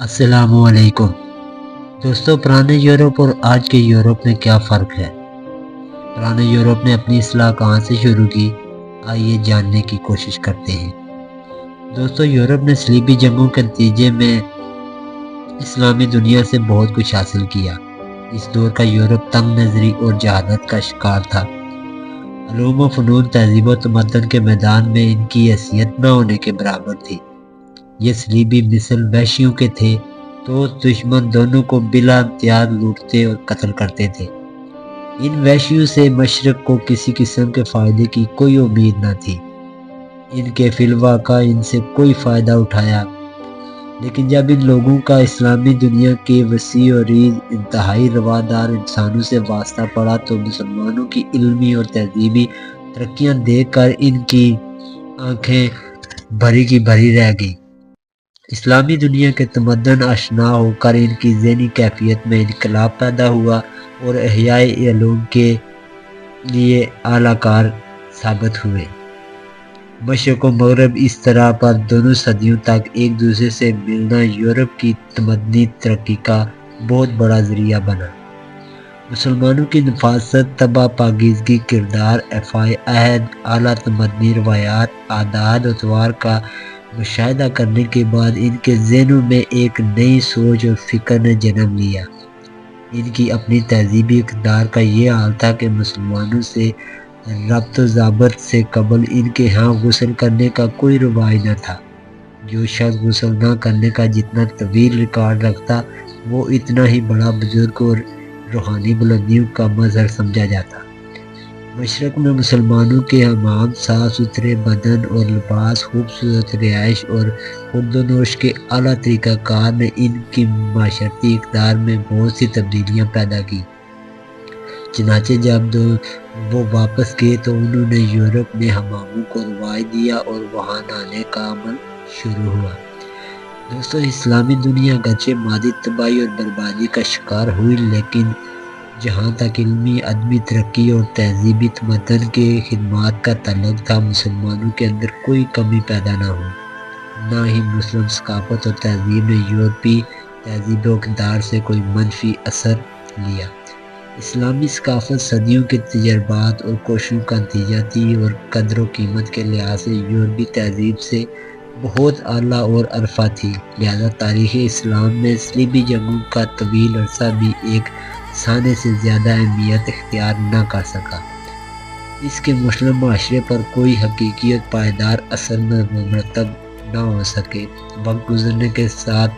السلام علیکم دوستو، پرانے یورپ اور آج کے یورپ میں کیا فرق ہے؟ پرانے یورپ نے اپنی اصلاح کہاں سے شروع کی؟ آئیے جاننے کی کوشش کرتے ہیں۔ دوستو، یورپ نے صلیبی جنگوں کے نتیجے میں اسلامی دنیا سے بہت کچھ حاصل کیا۔ اس دور کا یورپ تنگ نظری اور جہالت کا شکار تھا۔ علوم و فنون، تہذیب و تمدن کے میدان میں ان کی حیثیت نہ ہونے کے برابر تھی۔ یہ صلیبی مثل وحشیوں کے تھے، تو دشمن دونوں کو بلا امتیاز لوٹتے اور قتل کرتے تھے۔ ان وحشیوں سے مشرق کو کسی قسم کے فائدے کی کوئی امید نہ تھی۔ ان کے فی الواقع ان سے کوئی فائدہ اٹھایا، لیکن جب ان لوگوں کا اسلامی دنیا کے وسیع و عریض انتہائی روادار انسانوں سے واسطہ پڑا تو مسلمانوں کی علمی اور تہذیبی ترقیاں دیکھ کر ان کی آنکھیں بھری کی بھری رہ گئی۔ اسلامی دنیا کے تمدن آشنا ہو کر ان کی ذہنی کیفیت میں انقلاب پیدا ہوا اور احیاء علوم کے لیے اعلیٰ کار ثابت ہوئے۔ مشرق و مغرب اس طرح پر دونوں صدیوں تک ایک دوسرے سے ملنا یورپ کی تمدنی ترقی کا بہت بڑا ذریعہ بنا۔ مسلمانوں کی نفاست، تباہ پاکیزگی کردار، ایفائے عہد، اعلیٰ تمدنی روایات، عادات و اطوار کا مشاہدہ کرنے کے بعد ان کے ذہنوں میں ایک نئی سوچ اور فکر نے جنم لیا۔ ان کی اپنی تہذیبی اقتدار کا یہ حال تھا کہ مسلمانوں سے ربط و ضابط سے قبل ان کے ہاں غسل کرنے کا کوئی رواج نہ تھا۔ جو شخص غسل نہ کرنے کا جتنا طویل ریکارڈ رکھتا، وہ اتنا ہی بڑا بزرگ اور روحانی بلندیوں کا مظہر سمجھا جاتا۔ مشرق میں مسلمانوں کے حمام، صاف ستھرے بدن اور لباس، خوبصورت رہائش اور خورد و نوش کے اعلیٰ طریقہ کار نے ان کی معاشرتی اقدار میں بہت سی تبدیلیاں پیدا کی۔ چنانچہ جب وہ واپس گئے تو انہوں نے یورپ میں حماموں کو رواج دیا اور وہاں نہانے کا عمل شروع ہوا۔ دوستو، اسلامی دنیا اگرچہ مادی تباہی اور بربادی کا شکار ہوئی، لیکن جہاں تک علمی ادبی ترقی اور تہذیبی تمدن کے خدمات کا تعلق تھا، مسلمانوں کے اندر کوئی کمی پیدا نہ ہوئی۔ نہ ہی مسلم ثقافت اور تہذیب نے یورپی تہذیب و اقدار سے کوئی منفی اثر لیا۔ اسلامی ثقافت صدیوں کے تجربات اور کوششوں کا نتیجہ تھی اور قدر و قیمت کے لحاظ سے یورپی تہذیب سے بہت اعلیٰ اور عرفہ تھی، لہذا تاریخ اسلام میں صلیبی جنگوں کا طویل عرصہ بھی ایک سانے سے زیادہ اہمیت اختیار نہ کر سکا۔ اس کے مسلم معاشرے پر کوئی حقیقی اور پائیدار اثر مرتب نہ ہو سکے۔ وقت گزرنے کے ساتھ